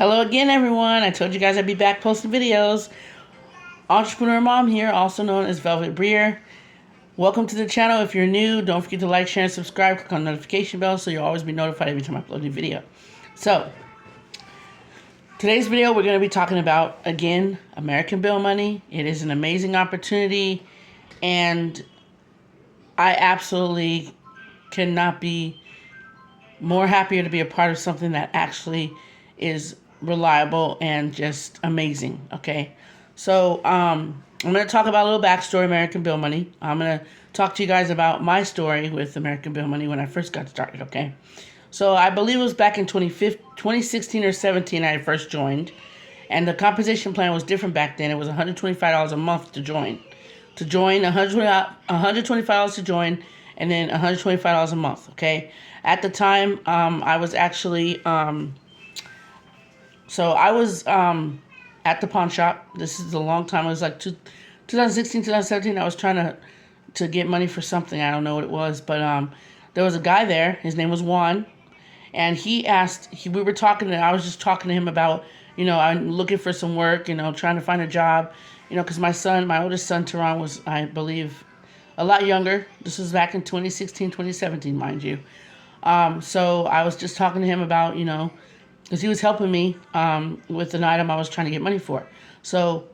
Hello again, everyone. I told you guys I'd be back posting videos. Entrepreneur Mom here, also known as Velvet Briere. Welcome to the channel. If you're new, don't forget to like, share, and subscribe. Click on the notification bell so you'll always be notified every time I upload a new video. So, today's video we're going to be talking about, again, American Bill money. It is an amazing opportunity, and I absolutely cannot be more happier to be a part of something that actually is reliable and just amazing. Okay, so I'm going to talk about a little backstory, American Bill money. I'm going to talk to you guys about my story with American Bill money when I first got started. Okay, so I believe it was back in 2016 or 17 I first joined, and the compensation plan was different back then. It was $125 a month to join. $125 to join, and then $125 a month. Okay, at the time I was actually so I was at the pawn shop. This is a long time. It was like 2016, 2017. I was trying to get money for something. I don't know what it was, but there was a guy there. His name was Juan, and he asked. We were talking, and I was just talking to him about, I'm looking for some work. Trying to find a job. Because my oldest son, Tehran, was, I believe, a lot younger. This was back in 2016, 2017, mind you. So I was just talking to him about, because he was helping me with an item I was trying to get money for. So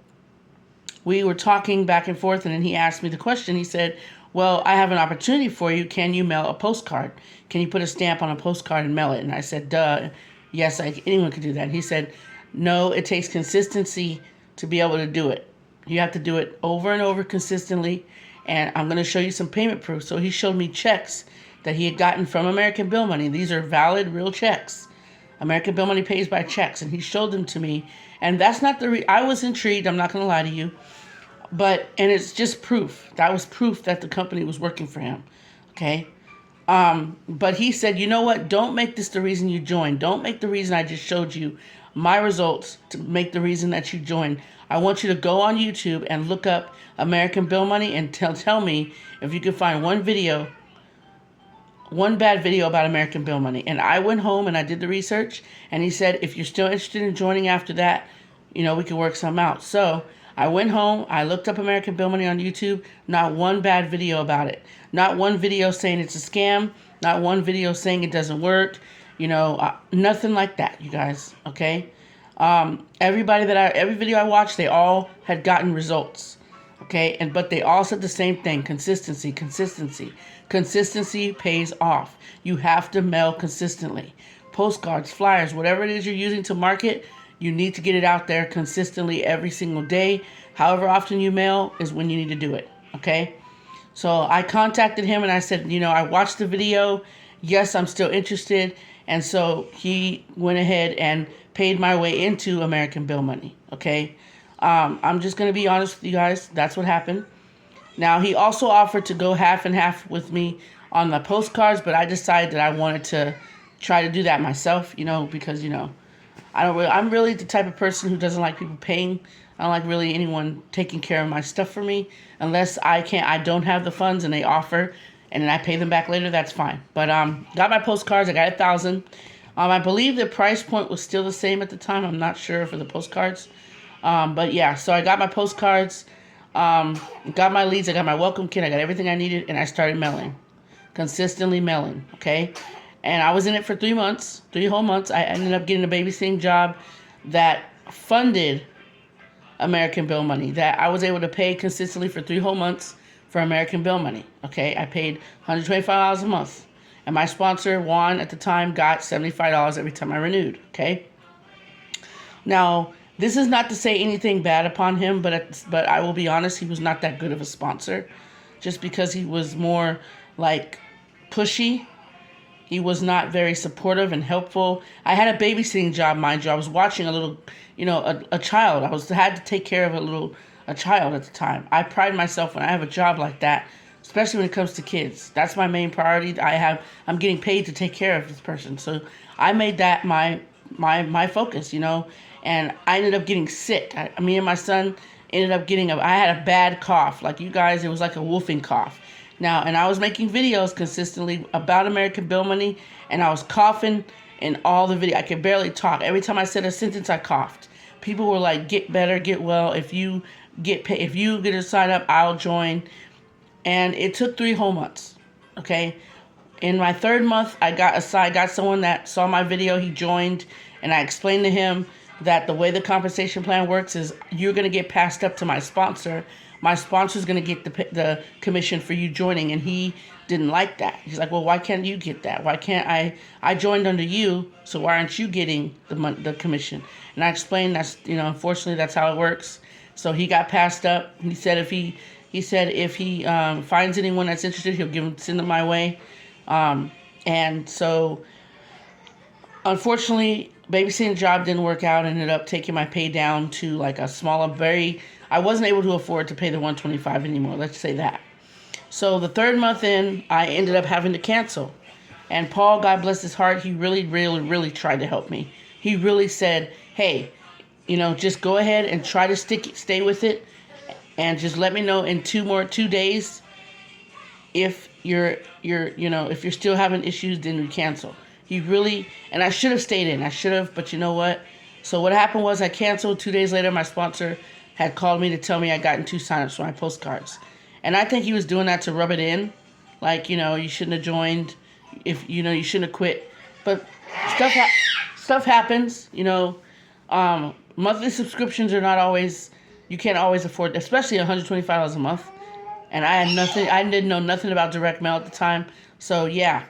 we were talking back and forth, and then he asked me the question. He said, well, I have an opportunity for you. Can you mail a postcard? Can you put a stamp on a postcard and mail it? And I said, duh, yes, anyone could do that. And he said, no, it takes consistency to be able to do it. You have to do it over and over consistently, and I'm going to show you some payment proof. So he showed me checks that he had gotten from American Bill money. These are valid, real checks. American Bill money pays by checks, and he showed them to me. And that's not I was intrigued, I'm not going to lie to you. And it's just proof. That was proof that the company was working for him. Okay? But he said, you know what? Don't make this the reason you join. Don't make the reason I just showed you my results to make the reason that you join. I want you to go on YouTube and look up American Bill money and tell me if you can find one bad video about American Bill money. And I went home and I did the research, and he said, if you're still interested in joining after that, we can work something out. So I went home, I looked up American Bill money on YouTube, not one bad video about it. Not one video saying it's a scam, not one video saying it doesn't work, nothing like that, you guys, okay? Every video I watched, they all had gotten results, okay? But they all said the same thing: consistency. Consistency pays off. You have to mail consistently. Postcards, flyers, whatever it is you're using to market, you need to get it out there consistently every single day. However often you mail is when you need to do it, okay? So I contacted him and I said, I watched the video. Yes, I'm still interested. And so he went ahead and paid my way into American Bill money, okay? I'm just going to be honest with you guys. That's what happened. Now, he also offered to go half and half with me on the postcards, but I decided that I wanted to try to do that myself, because, I'm really the type of person who doesn't like people paying. I don't like really anyone taking care of my stuff for me unless I don't have the funds and they offer, and then I pay them back later. That's fine. But got my postcards. I got 1,000. I believe the price point was still the same at the time. I'm not sure for the postcards. But yeah, so I got my postcards, got my leads, I got my welcome kit, I got everything I needed, and I started mailing. Consistently mailing, okay? And I was in it for 3 months, 3 whole months. I ended up getting a babysitting job that funded American Bill money, that I was able to pay consistently for 3 whole months for American Bill money, okay? I paid $125 a month. And my sponsor, Juan, at the time, got $75 every time I renewed, okay? Now, this is not to say anything bad upon him, but I will be honest, he was not that good of a sponsor. Just because he was more, pushy. He was not very supportive and helpful. I had a babysitting job, mind you. I was watching a little, a child. I had to take care of a child at the time. I pride myself when I have a job like that, especially when it comes to kids. That's my main priority. I'm getting paid to take care of this person. So I made that my focus, and I ended up getting sick. Me and my son ended up I had a bad cough. Like you guys, it was like a wolfing cough. Now, and I was making videos consistently about American Bill money, and I was coughing in all the video. I could barely talk. Every time I said a sentence, I coughed. People were like, get better, get well. If you get to sign up, I'll join. And it took 3 whole months. Okay. In my 3rd month, I got someone that saw my video. He joined, and I explained to him that the way the compensation plan works is you're going to get passed up to my sponsor. My sponsor's going to get the commission for you joining, and he didn't like that. He's like, well, why can't you get that? Why can't I joined under you, so why aren't you getting the commission? And I explained that's, unfortunately that's how it works. So he got passed up. He said if he finds anyone that's interested, he'll send them my way. And so unfortunately, babysitting job didn't work out. I ended up taking my pay down to like a smaller, I wasn't able to afford to pay the $125 anymore. Let's say that. So the 3rd month in, I ended up having to cancel. And Paul, God bless his heart, he really, really, really tried to help me. He really said, hey, just go ahead and try to stay with it. And just let me know in 2 days if if you're still having issues, then we cancel. He really, and I should have stayed in. I should have, but you know what? So what happened was I canceled. 2 days later, my sponsor had called me to tell me I'd gotten 2 signups for my postcards. And I think he was doing that to rub it in. Like, you shouldn't have joined. If, you shouldn't have quit. But stuff happens, monthly subscriptions are not always, you can't always afford, especially $125 a month. And I didn't know nothing about direct mail at the time. So yeah,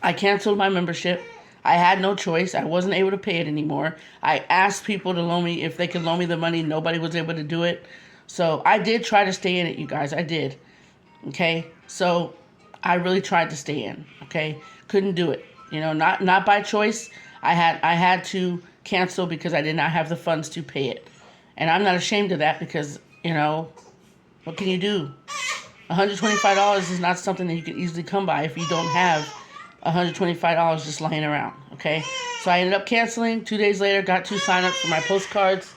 I canceled my membership. I had no choice. I wasn't able to pay it anymore. I asked people to loan me, if they could loan me the money. Nobody was able to do it. So I did try to stay in it, you guys. I did. Okay. So I really tried to stay in. Okay. Couldn't do it. Not by choice. I had to cancel because I did not have the funds to pay it. And I'm not ashamed of that because, what can you do? $125 is not something that you can easily come by if you don't have $125 just lying around, okay? So I ended up canceling. 2 days later, got 2 signups for my postcards.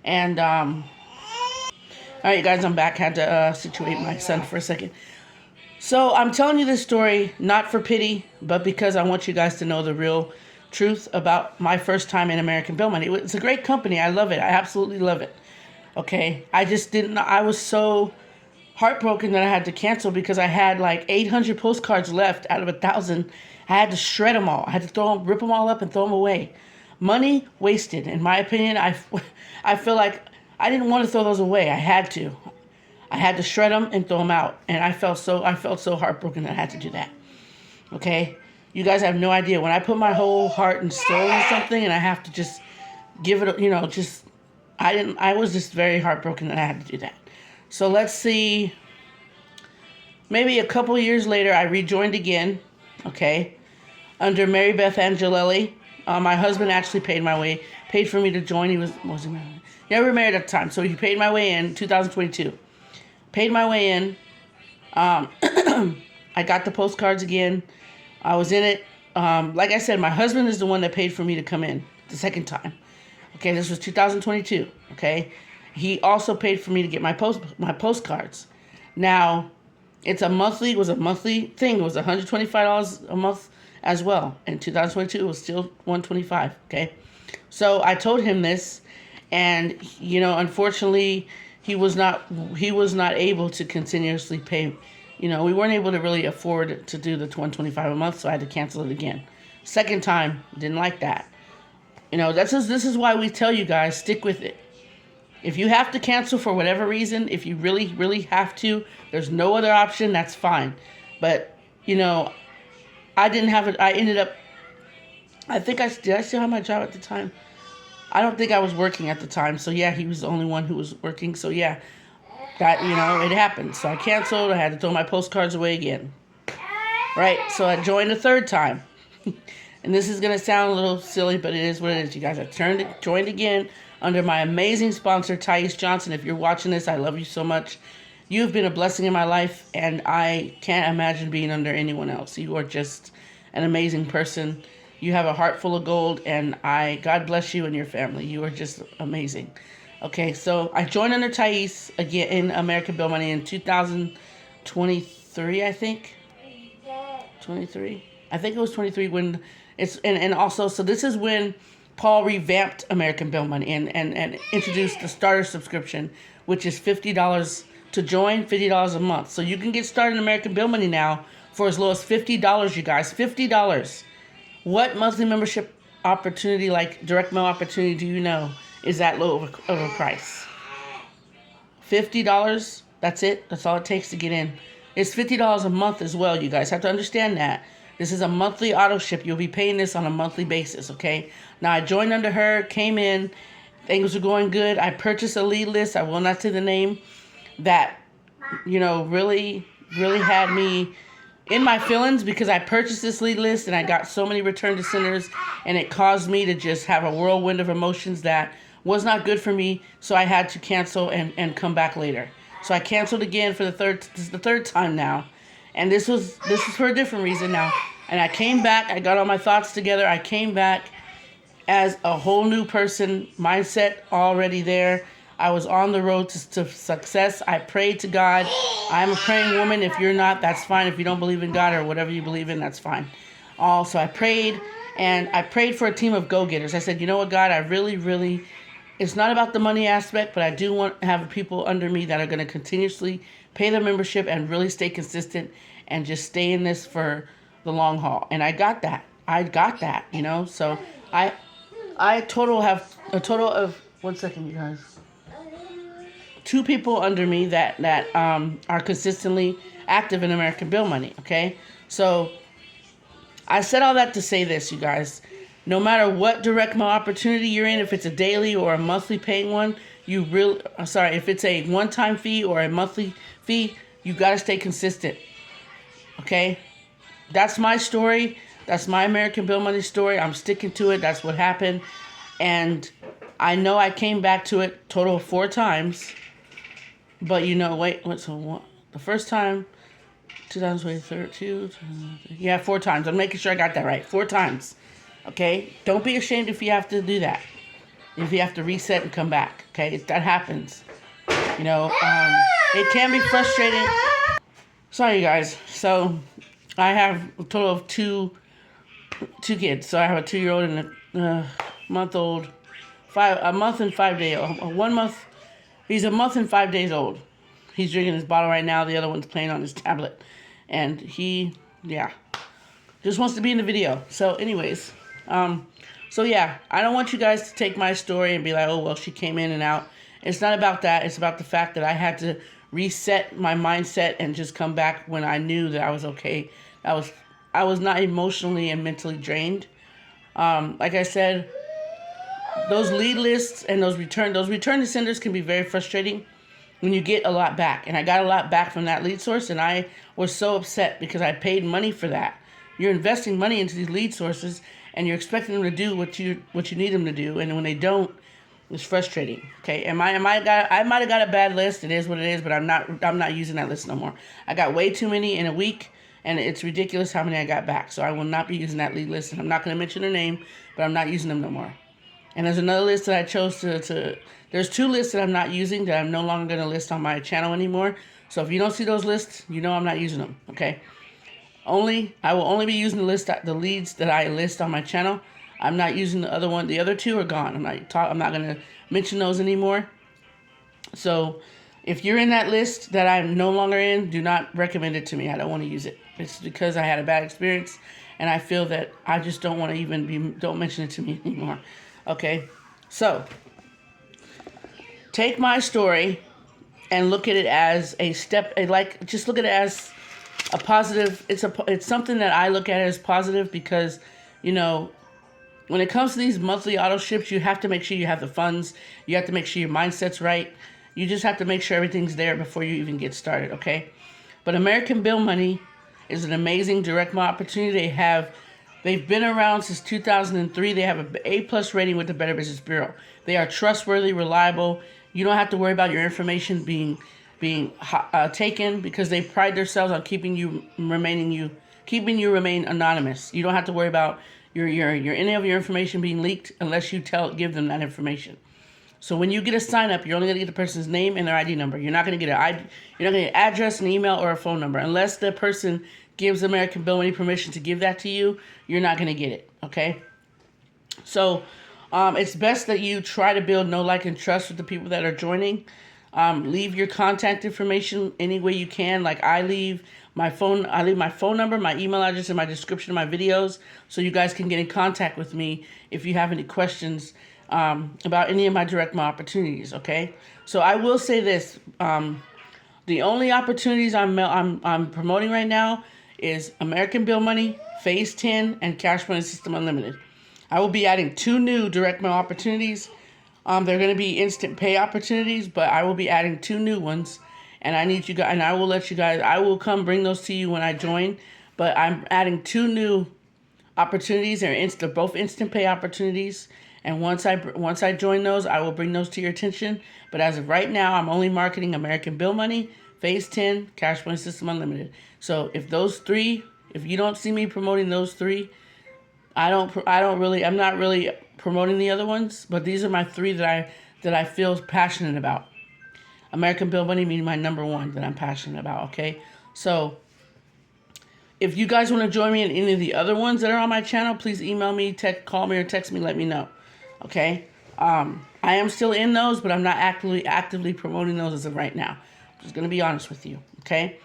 And, all right, you guys, I'm back. Had to situate my son for a second. So I'm telling you this story not for pity, but because I want you guys to know the real truth about my first time in American Bill Money. It's a great company. I love it. I absolutely love it. Okay, I was so heartbroken that I had to cancel because I had like 800 postcards left out of 1,000. I had to shred them all. I had to rip them all up and throw them away. Money wasted, in my opinion. I feel like I didn't want to throw those away. I had to shred them and throw them out. And I felt so heartbroken that I had to do that. Okay, you guys have no idea when I put my whole heart and soul in something, and I have to just give it, I was just very heartbroken that I had to do that. So let's see. Maybe a couple years later, I rejoined again, okay, under Mary Beth Angelelli. My husband actually paid for me to join. He was he married? Yeah, we were married at the time. So he paid my way in 2022. Paid my way in. I got the postcards again. I was in it. Like I said, my husband is the one that paid for me to come in the second time. Okay, this was 2022, okay? He also paid for me to get my postcards. Now, it was a monthly thing. It was $125 a month as well. In 2022, it was still $125, okay? So I told him this, and, unfortunately, he was not able to continuously pay. We weren't able to really afford to do the $125 a month, so I had to cancel it again. Second time, didn't like that. This is why we tell you guys, stick with it. If you have to cancel for whatever reason, if you really, really have to, there's no other option, that's fine. But, I didn't have it. I ended up, did I still have my job at the time? I don't think I was working at the time. So, yeah, he was the only one who was working. So, yeah, that, it happened. So I canceled. I had to throw my postcards away again. Right, so I joined a 3rd time. And this is going to sound a little silly, but it is what it is, you guys. I joined again under my amazing sponsor, Thais Johnson. If you're watching this, I love you so much. You've been a blessing in my life, and I can't imagine being under anyone else. You are just an amazing person. You have a heart full of gold, and God bless you and your family. You are just amazing. Okay, so I joined under Thais again in American Bill Money in 2023, I think. 23? I think it was 23 when And also, so this is when Paul revamped American Bill Money and introduced the starter subscription, which is $50 to join, $50 a month. So you can get started in American Bill Money now for as low as $50, you guys. $50. What monthly membership opportunity, like direct mail opportunity, do you know is that low of a price? $50. That's it. That's all it takes to get in. It's $50 a month as well, you guys have to understand that. This is a monthly auto ship. You'll be paying this on a monthly basis, okay? Now, I joined under her, came in. Things were going good. I purchased a lead list. I will not say the name. That, really, really had me in my feelings because I purchased this lead list and I got so many return to senders, and it caused me to just have a whirlwind of emotions that was not good for me. So I had to cancel and come back later. So I canceled again for this is the third time now. And this is for a different reason now. And I came back. I got all my thoughts together. I came back as a whole new person, mindset already there. I was on the road to success. I prayed to God. I'm a praying woman. If you're not, that's fine. If you don't believe in God or whatever you believe in, that's fine. Also, I prayed, and I prayed for a team of go-getters. I said, you know what, God, I really, really, it's not about the money aspect, but I do want to have people under me that are going to continuously pay their membership and really stay consistent and just stay in this for the long haul. And I got that. So I have a total of, 1 second, you guys. 2 people under me that are consistently active in American Bill Money, okay? So I said all that to say this, you guys. No matter what direct mail opportunity you're in, if it's a daily or a monthly paying one, if it's a one-time fee or a monthly fee, you got to stay consistent, okay? That's my story. That's my American Bill Money story. I'm sticking to it. That's what happened. And I know I came back to it total of 4 times. But the first time, 2022, 4 times. I'm making sure I got that right. 4 times. Okay? Don't be ashamed if you have to do that. If you have to reset and come back. Okay? That happens. It can be frustrating. Sorry, you guys. So, I have a total of two kids. So, I have a 2-year-old and a month-old. A month and 5 day old. 1 month. He's a month and 5 days old. He's drinking his bottle right now. The other one's playing on his tablet. And he, just wants to be in the video. So anyways, I don't want you guys to take my story and be like, oh, well, she came in and out. It's not about that. It's about the fact that I had to reset my mindset and just come back when I knew that I was okay. I was not emotionally and mentally drained. Like I said, those lead lists and those return to senders can be very frustrating when you get a lot back. And I got a lot back from that lead source, and I was so upset because I paid money for that. You're investing money into these lead sources, and you're expecting them to do what you need them to do, and when they don't, it's frustrating. Okay, I might have got a bad list. It is what it is, but I'm not using that list no more. I got way too many in a week, and it's ridiculous how many I got back. So I will not be using that lead list, and I'm not going to mention their name, but I'm not using them no more. And there's another list that I chose there's 2 lists that I'm not using that I'm no longer going to list on my channel anymore. So if you don't see those lists, I'm not using them, okay? I will only be using the leads that I list on my channel. I'm not using the other one. The other 2 are gone. I'm not going to mention those anymore. So if you're in that list that I'm no longer in, do not recommend it to me. I don't want to use it. It's because I had a bad experience, and I feel that I just don't want to don't mention it to me anymore. Okay, so take my story and look at it as a step. Just look at it as a positive. It's something that I look at as positive because, when it comes to these monthly auto ships, you have to make sure you have the funds. You have to make sure your mindset's right. You just have to make sure everything's there before you even get started. Okay, but American Bill Money is an amazing direct mail opportunity. They've been around since 2003. They have an A+ rating with the Better Business Bureau. They are trustworthy, reliable. You don't have to worry about your information being taken because they pride themselves on keeping you remain anonymous. You don't have to worry about any of your information being leaked unless you give them that information. So when you get a sign up, you're only going to get the person's name and their ID number. You're not going to get an address, an email, or a phone number unless the person gives American Bill Money permission to give that to you, you're not going to get it, okay? So it's best that you try to build know, like, and trust with the people that are joining. Leave your contact information any way you can. Like I leave my phone number, my email address in my description of my videos, so you guys can get in contact with me if you have any questions about any of my direct mail opportunities, okay? So I will say this, the only opportunities I'm promoting right now is American Bill Money, Phase 10, and Cash Money System Unlimited. I will be adding 2 new direct mail opportunities. They're going to be instant pay opportunities, but I will be adding 2 new ones, and I need you guys, and I will let you guys, I will come bring those to you when I join, but I'm adding 2 new opportunities. They're both instant pay opportunities, and once I join those, I will bring those to your attention. But as of right now, I'm only marketing American Bill Money, Phase 10, Cash Money System Unlimited. So if you don't see me promoting those 3, I'm not really promoting the other ones, but these are my 3 that I feel passionate about. American Bill Money being my number 1 that I'm passionate about, okay? So if you guys want to join me in any of the other ones that are on my channel, please email me, call me, or text me, let me know, okay? I am still in those, but I'm not actively promoting those as of right now. I'm just going to be honest with you, okay?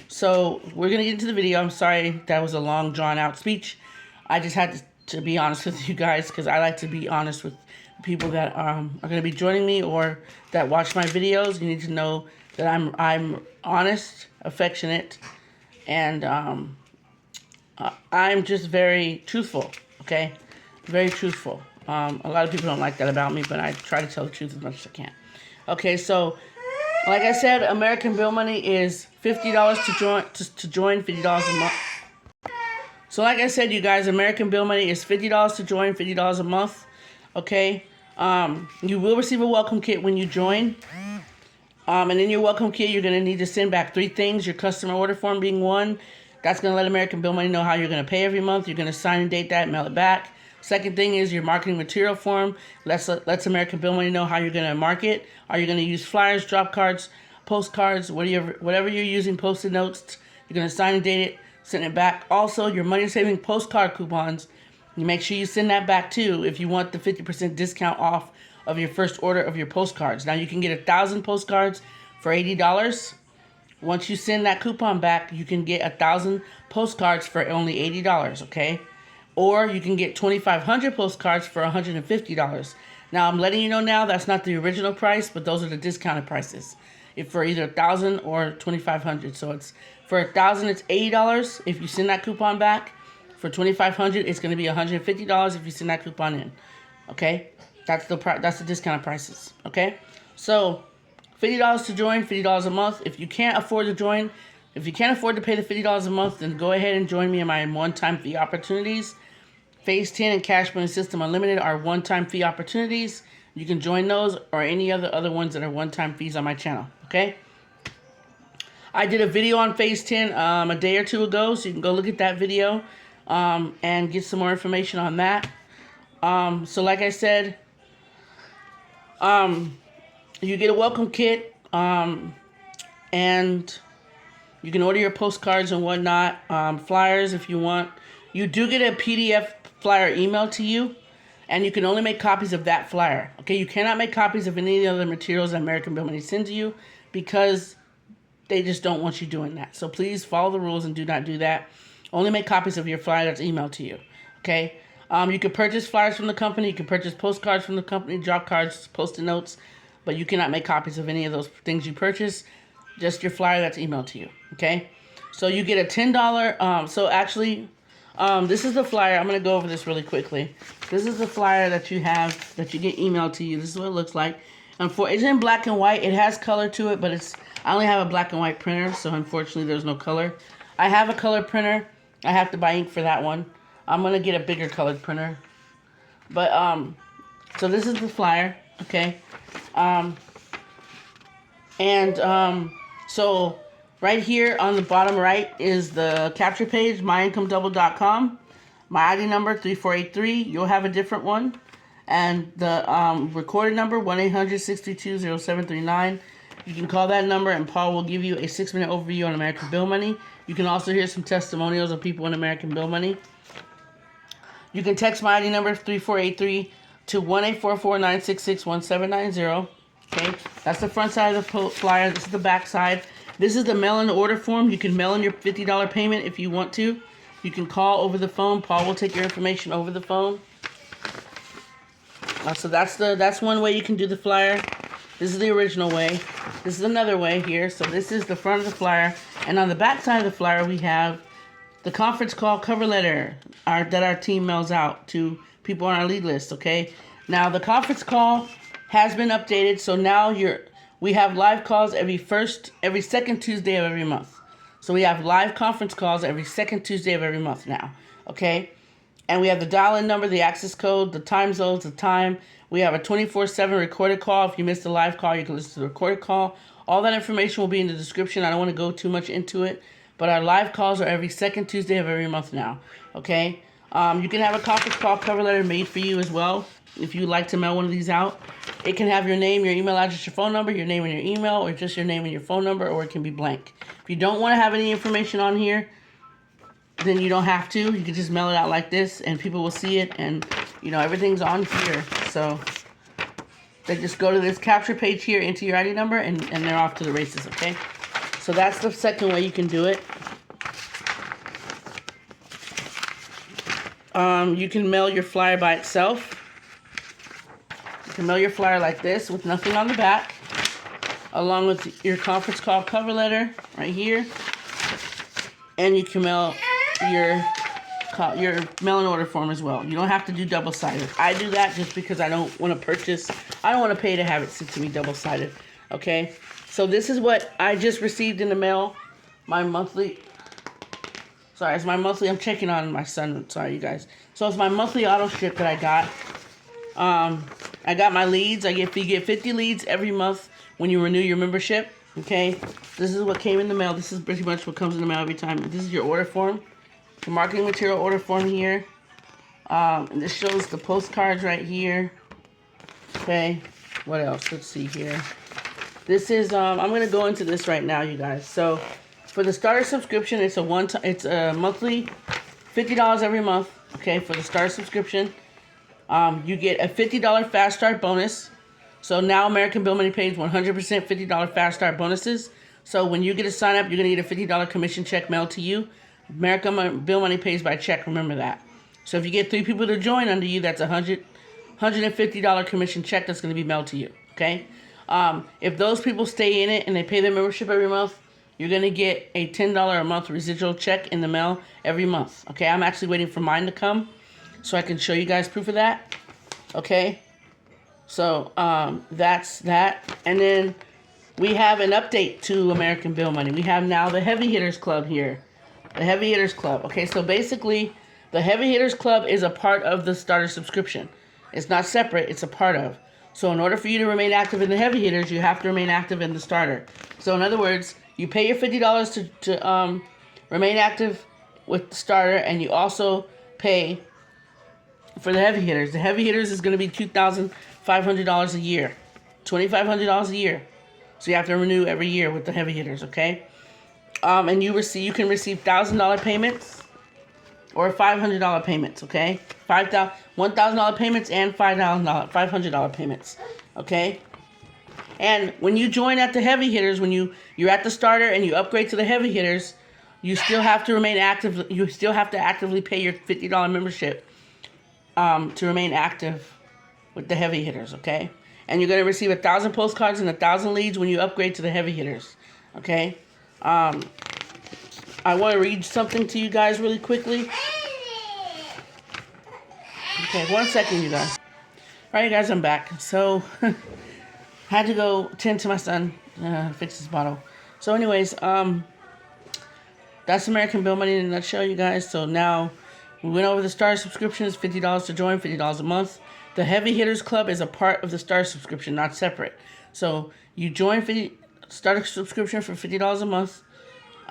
So we're going to get into the video. I'm sorry that was a long, drawn-out speech. I just had to be honest with you guys, because I like to be honest with people that are going to be joining me or that watch my videos. You need to know that I'm honest, affectionate, and I'm just very truthful, okay? Very truthful. A lot of people don't like that about me, but I try to tell the truth as much as I can. Okay, so like I said, American Bill Money is $50 to join, $50 a month. So like I said, you guys, American Bill Money is $50 to join, $50 a month, okay? You will receive a welcome kit when you join. And in your welcome kit, you're going to need to send back 3 things, your customer order form being 1. That's going to let American Bill Money know how you're going to pay every month. You're going to sign and date that and mail it back. Second thing is your marketing material form. Lets American Bill Money know how you're going to market. Are you going to use flyers, drop cards, postcards, whatever you're using, Post-it notes. You're going to sign and date it, send it back. Also, your money-saving postcard coupons, you make sure you send that back too if you want the 50% discount off of your first order of your postcards. Now, you can get 1,000 postcards for $80. Once you send that coupon back, you can get 1,000 postcards for only $80, okay? Or you can get 2,500 postcards for $150. Now, I'm letting you know now that's not the original price, but those are the discounted prices. For either 1,000 or 2,500. So it's for 1,000, it's $80 if you send that coupon back. For 2,500, it's going to be $150 if you send that coupon in. Okay, that's the discounted prices. Okay, so $50 to join, $50 a month. If you can't afford to join, if you can't afford to pay the $50 a month, then go ahead and join me in my one-time fee opportunities. Phase 10 and Cash Money System Unlimited are one-time fee opportunities. You can join those or any other ones that are one-time fees on my channel, okay? I did a video on Phase 10 a day or 2 ago, so you can go look at that video and get some more information on that. So like I said, you get a welcome kit, and you can order your postcards and whatnot, flyers if you want. You do get a PDF flyer emailed to you, and you can only make copies of that flyer. Okay, you cannot make copies of any of the other materials that American Bill Money sends you because they just don't want you doing that. So please follow the rules and do not do that. Only make copies of your flyer that's emailed to you. Okay, you can purchase flyers from the company. You can purchase postcards from the company, drop cards, Post-it notes, but you cannot make copies of any of those things you purchase. Just your flyer that's emailed to you. Okay, so you get a $10. So actually, this is the flyer. I'm going to go over this really quickly. This is the flyer that you have, that you get emailed to you. This is what it looks like. It's in black and white. It has color to it, but I only have a black and white printer, so unfortunately there's no color. I have a color printer. I have to buy ink for that one. I'm going to get a bigger colored printer. But, so this is the flyer, okay? So right here on the bottom right is the capture page, myincomeDouble.com. My ID number, 3483. You'll have a different one. And the recorded number, 1-800-632-0739. You can call that number and Paul will give you a 6-minute overview on American Bill Money. You can also hear some testimonials of people in American Bill Money. You can text my ID number 3483 to 1-844-966-1790. Okay, that's the front side of the flyer. This is the back side. This is the mail-in order form. You can mail in your $50 payment if you want to. You can call over the phone. Paul will take your information over the phone. So that's one way you can do the flyer. This is the original way. This is another way here. So this is the front of the flyer. And on the back side of the flyer, we have the conference call cover letter that our team mails out to people on our lead list, okay? Now, the conference call has been updated. So now we have live calls every second Tuesday of every month. So we have live conference calls every second Tuesday of every month now, okay? And we have the dial-in number, the access code, the time zones, the time. We have a 24/7 recorded call. If you missed the live call, you can listen to the recorded call. All that information will be in the description. I don't want to go too much into it, but our live calls are every second Tuesday of every month now, okay? You can have a conference call cover letter made for you as well if you'd like to mail one of these out. It can have your name, your email address, your phone number, your name and your email, or just your name and your phone number, or it can be blank. If you don't want to have any information on here, then you don't have to. You can just mail it out like this, and people will see it, and, everything's on here. So they just go to this capture page here, enter your ID number, and they're off to the races, okay? So that's the second way you can do it. You can mail your flyer by itself. You can mail your flyer like this with nothing on the back, along with your conference call cover letter right here. And you can mail your mail-in order form as well. You don't have to do double-sided. I do that just because I don't want to pay to have it sent to me double-sided. Okay? So this is what I just received in the mail. It's my monthly. I'm checking on my son. Sorry, you guys. So it's my monthly auto ship that I got. I got my leads. You get 50 leads every month when you renew your membership. Okay? This is what came in the mail. This is pretty much what comes in the mail every time. This is your order form. The marketing material order form here. And this shows the postcards right here. Okay. What else? Let's see here. This is, I'm going to go into this right now, you guys. So, for the starter subscription, it's a monthly $50 every month. Okay, for the starter subscription. You get a $50 fast start bonus. So now American Bill Money pays 100% $50 fast start bonuses. So when you get a sign up, you're going to get a $50 commission check mailed to you. American Bill Money pays by check, remember that. So if you get 3 people to join under you, that's a $150 commission check that's going to be mailed to you, okay? If those people stay in it and they pay their membership every month, you're going to get a $10 a month residual check in the mail every month, okay? I'm actually waiting for mine to come so I can show you guys proof of that, okay? So that's that. And then we have an update to American Bill Money. We have now the Heavy Hitters Club here. The Heavy Hitters Club. Okay, so basically, the Heavy Hitters Club is a part of the starter subscription. It's not separate, it's a part of. So in order for you to remain active in the Heavy Hitters, you have to remain active in the starter. So in other words, you pay your $50 to remain active with the starter, and you also pay for the Heavy Hitters. The Heavy Hitters is going to be $2,500 a year. $2,500 a year. So you have to renew every year with the Heavy Hitters, okay? And you can receive $1,000 payments or $500 payments, okay? $1,000 payments and $500 payments, okay? And when you join at the Heavy Hitters, when you're at the starter and you upgrade to the Heavy Hitters, you still have to remain active. You still have to actively pay your $50 membership to remain active with the Heavy Hitters, okay? And you're going to receive 1,000 postcards and 1,000 leads when you upgrade to the Heavy Hitters, okay? I want to read something to you guys really quickly. Okay, 1 second, you guys. All right, you guys, I'm back. So, had to go tend to my son, fix his bottle. So, anyways, that's American Bill Money in a nutshell, you guys. So now we went over the starter subscription. It's $50 to join, $50 a month. The Heavy Hitters Club is a part of the starter subscription, not separate. So you join starter subscription for $50 a month.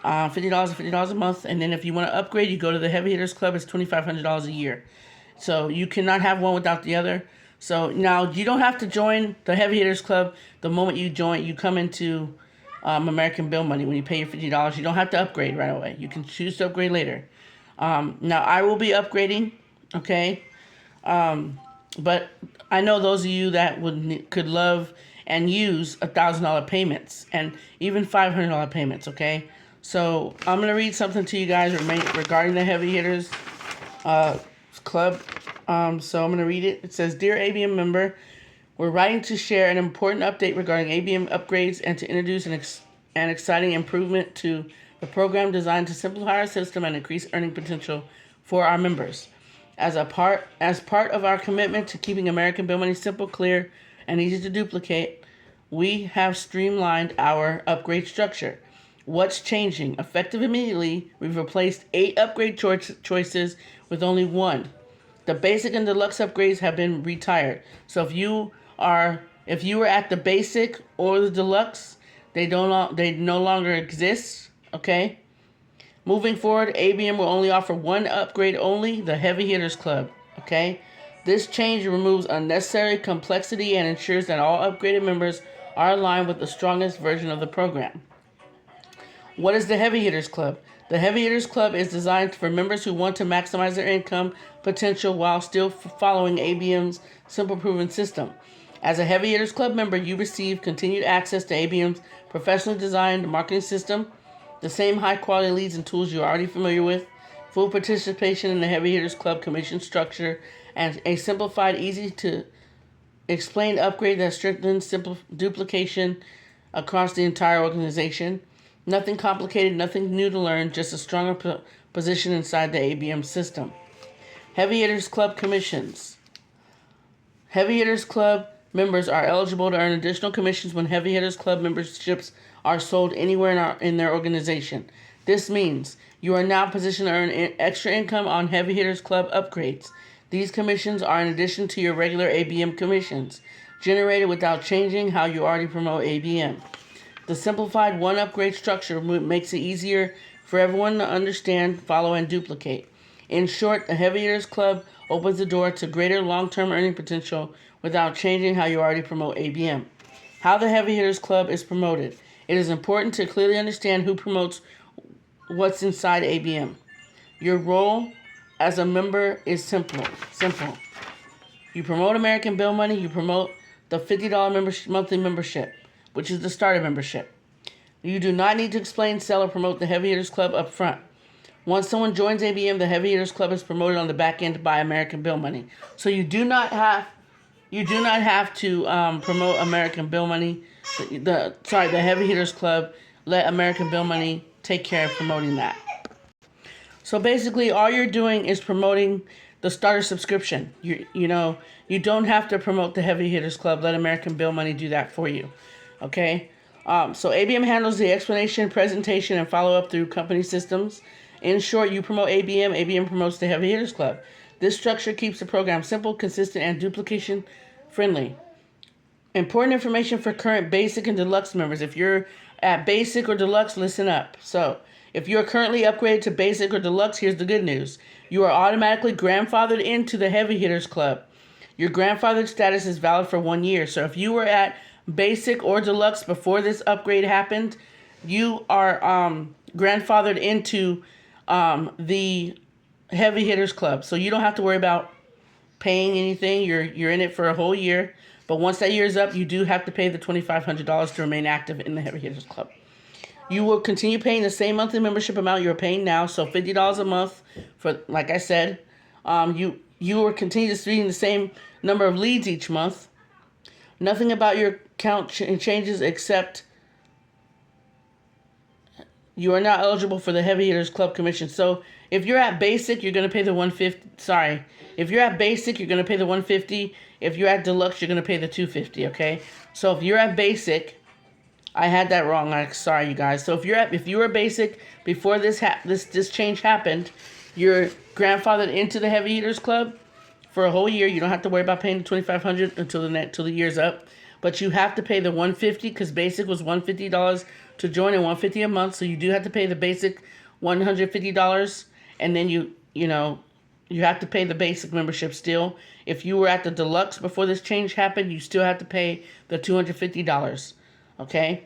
$50 a month, and then if you want to upgrade, you go to the Heavy Hitters Club. It's $2,500 a year. So you cannot have one without the other. So now you don't have to join the Heavy Hitters Club the moment you join. You come into American Bill Money when you pay your $50. You don't have to upgrade right away. You can choose to upgrade later. Now I will be upgrading, okay? But I know those of you that could love and use $1,000 payments and even $500 payments, okay? So I'm gonna read something to you guys regarding the Heavy Hitters Club. So I'm gonna read it. It says, "Dear ABM member, we're writing to share an important update regarding ABM upgrades and to introduce an exciting improvement to the program designed to simplify our system and increase earning potential for our members. As part of our commitment to keeping American Bill Money simple, clear, and easy to duplicate, we have streamlined our upgrade structure. What's changing? Effective immediately, we've replaced 8 upgrade choices with only 1. The basic and deluxe upgrades have been retired. So if you were at the basic or the deluxe, they no longer exist, okay? Moving forward, ABM will only offer 1 upgrade only, the Heavy Hitters Club, okay? This change removes unnecessary complexity and ensures that all upgraded members are aligned with the strongest version of the program. What is the Heavy Hitters Club? The Heavy Hitters Club is designed for members who want to maximize their income potential while still following ABM's simple proven system. As a Heavy Hitters Club member, you receive continued access to ABM's professionally designed marketing system, the same high-quality leads and tools you're already familiar with, full participation in the Heavy Hitters Club commission structure, and a simplified, easy-to-explain upgrade that strengthens simple duplication across the entire organization. Nothing complicated, nothing new to learn, just a stronger position inside the ABM system. Heavy Hitters Club commissions. Heavy Hitters Club members are eligible to earn additional commissions when Heavy Hitters Club memberships are sold anywhere in their organization. This means you are now positioned to earn extra income on Heavy Hitters Club upgrades. These commissions are in addition to your regular ABM commissions, generated without changing how you already promote ABM. The simplified 1 upgrade structure makes it easier for everyone to understand, follow, and duplicate. In short, the Heavy Hitters Club opens the door to greater long-term earning potential without changing how you already promote ABM. How the Heavy Hitters Club is promoted. It is important to clearly understand who promotes what's inside ABM. Your role as a member is simple. You promote American Bill Money, you promote the $50 monthly membership, which is the starter membership. You do not need to explain, sell, or promote the Heavy Hitters Club up front. Once someone joins ABM, the Heavy Hitters Club is promoted on the back end by American Bill Money. So you do not have to promote American Bill Money. The Heavy Hitters Club. Let American Bill Money take care of promoting that. So basically, all you're doing is promoting the starter subscription. You don't have to promote the Heavy Hitters Club. Let American Bill Money do that for you. Okay. So ABM handles the explanation, presentation, and follow-up through company systems. In short, you promote ABM, ABM promotes the Heavy Hitters Club. This structure keeps the program simple, consistent, and duplication-friendly. Important information for current basic and deluxe members. If you're at basic or deluxe, listen up. So, if you're currently upgraded to basic or deluxe, here's the good news. You are automatically grandfathered into the Heavy Hitters Club. Your grandfathered status is valid for 1 year. So if you were at basic or deluxe before this upgrade happened, you are grandfathered into the Heavy Hitters Club. So you don't have to worry about paying anything. You're in it for a whole year. But once that year is up, you do have to pay the $2,500 to remain active in the Heavy Hitters Club. You will continue paying the same monthly membership amount you're paying now, so $50 a month for, like I said. You will continue receiving the same number of leads each month. Nothing about your account changes except you are now eligible for the Heavy Hitters Club commission. So if you're at basic, you're going to pay the $150. If you're at basic, you're going to pay the $150. If you're at deluxe, you're going to pay the $250. Okay. So if you're at basic, I had that wrong. Sorry, you guys. So if you were basic before this change happened, you're grandfathered into the Heavy Hitters Club for a whole year. You don't have to worry about paying the $2,500 until the year's up. But you have to pay the $150 because basic was $150 to join and $150 a month. So you do have to pay the basic $150, and then you You have to pay the basic membership still. If you were at the deluxe before this change happened, you still have to pay the $250. Okay?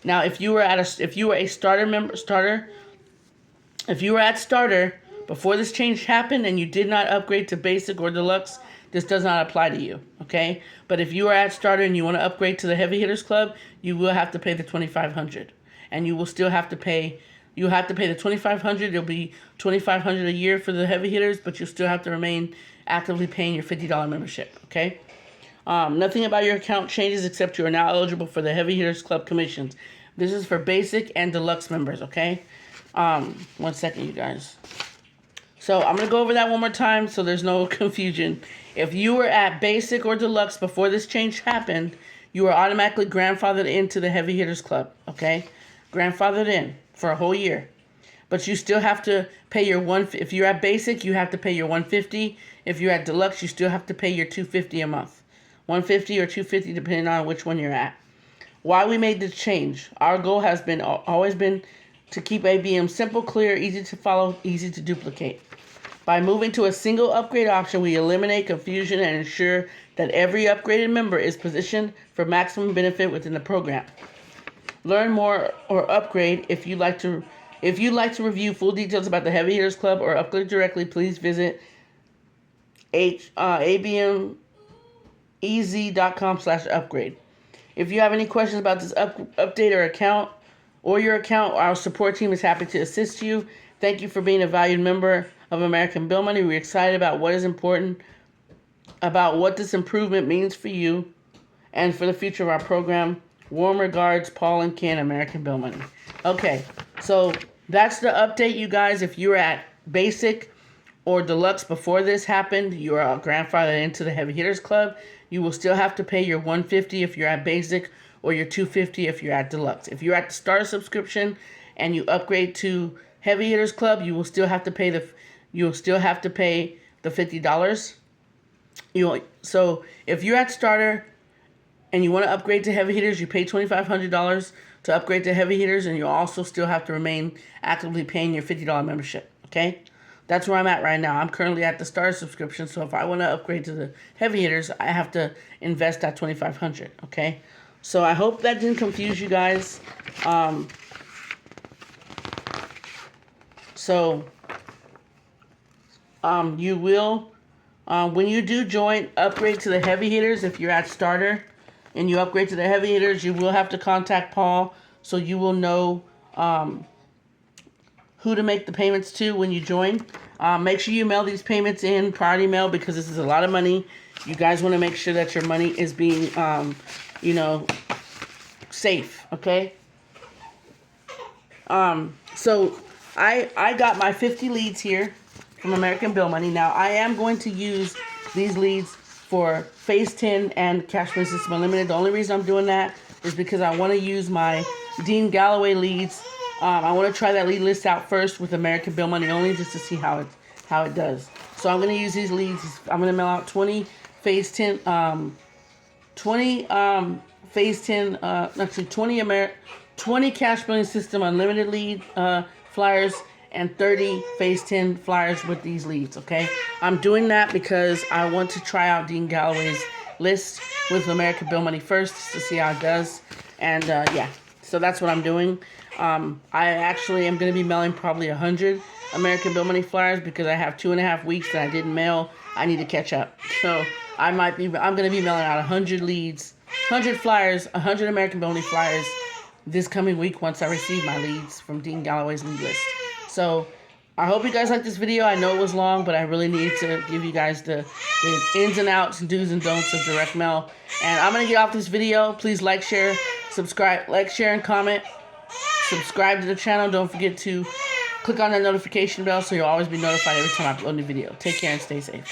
Now, if you were at starter before this change happened and you did not upgrade to basic or deluxe, this does not apply to you, okay? But if you are at starter and you want to upgrade to the Heavy Hitters Club, you will have to pay the $2,500, and you will still have to pay. You have to pay the $2,500. It'll be $2,500 a year for the heavy hitters, but you still have to remain actively paying your $50 membership, okay? Nothing about your account changes except you are now eligible for the Heavy Hitters Club commissions. This is for basic and deluxe members, okay? 1 second, you guys. So I'm going to go over that one more time so there's no confusion. If you were at basic or deluxe before this change happened, you are automatically grandfathered into the Heavy Hitters Club, okay? Grandfathered in for a whole year. But you still have to pay your if you're at basic, you have to pay your $150. If you're at deluxe, you still have to pay your $250 a month. $150 or $250 depending on which one you're at. Why we made this change? Our goal has been always been to keep ABM simple, clear, easy to follow, easy to duplicate. By moving to a single upgrade option, we eliminate confusion and ensure that every upgraded member is positioned for maximum benefit within the program. Learn more or upgrade. If you'd like to review full details about the Heavy Hitters Club or upgrade directly, please visit abmez.com/upgrade. If you have any questions about this update or account or your account, our support team is happy to assist you. Thank you for being a valued member of American Bill Money. We're excited about what is important, about what this improvement means for you and for the future of our program. Warm regards, Paul and Ken, American Bill Money. Okay, so that's the update, you guys. If you were at basic or deluxe before this happened, you are grandfathered into the Heavy Hitters Club. You will still have to pay your $150 if you're at basic or your $250 if you're at deluxe. If you're at the starter subscription and you upgrade to Heavy Hitters Club, you will still have to pay the $50. So if you're at starter and you want to upgrade to Heavy Hitters, you pay $2,500 to upgrade to Heavy Hitters, and you also still have to remain actively paying your $50 membership, okay? That's where I'm at right now. I'm currently at the starter subscription, so if I want to upgrade to the Heavy Hitters, I have to invest that $2,500, okay? So I hope that didn't confuse you guys. You will, when you do join, upgrade to the Heavy Hitters. If you're at starter and you upgrade to the Heavy Hitters, you will have to contact Paul so you will know who to make the payments to when you join. Make sure you mail these payments in priority mail because this is a lot of money. You guys want to make sure that your money is being, safe, okay? So I got my 50 leads here from American Bill Money. Now, I am going to use these leads for Phase 10 and Cash Money System Unlimited. The only reason I'm doing that is because I want to use my Dean Galloway leads. I want to try that lead list out first with American Bill Money only just to see how it does. So I'm going to use these leads. I'm going to mail out 20 Phase 10, 20 Cash Money System Unlimited lead flyers and 30 Phase 10 flyers with these leads, okay? I'm doing that because I want to try out Dean Galloway's list with American Bill Money first to see how it does. And, so that's what I'm doing. I actually am going to be mailing probably 100 American Bill Money flyers because I have 2.5 weeks that I didn't mail. I need to catch up. So I'm going to be mailing out 100 leads, 100 flyers, 100 American Bill Money flyers this coming week once I receive my leads from Dean Galloway's lead list. So I hope you guys like this video. I know it was long, but I really need to give you guys the ins and outs and do's and don'ts of direct mail. And I'm going to get off this video. Please like, share, subscribe, and comment. Subscribe to the channel. Don't forget to click on that notification bell so you'll always be notified every time I upload a new video. Take care and stay safe.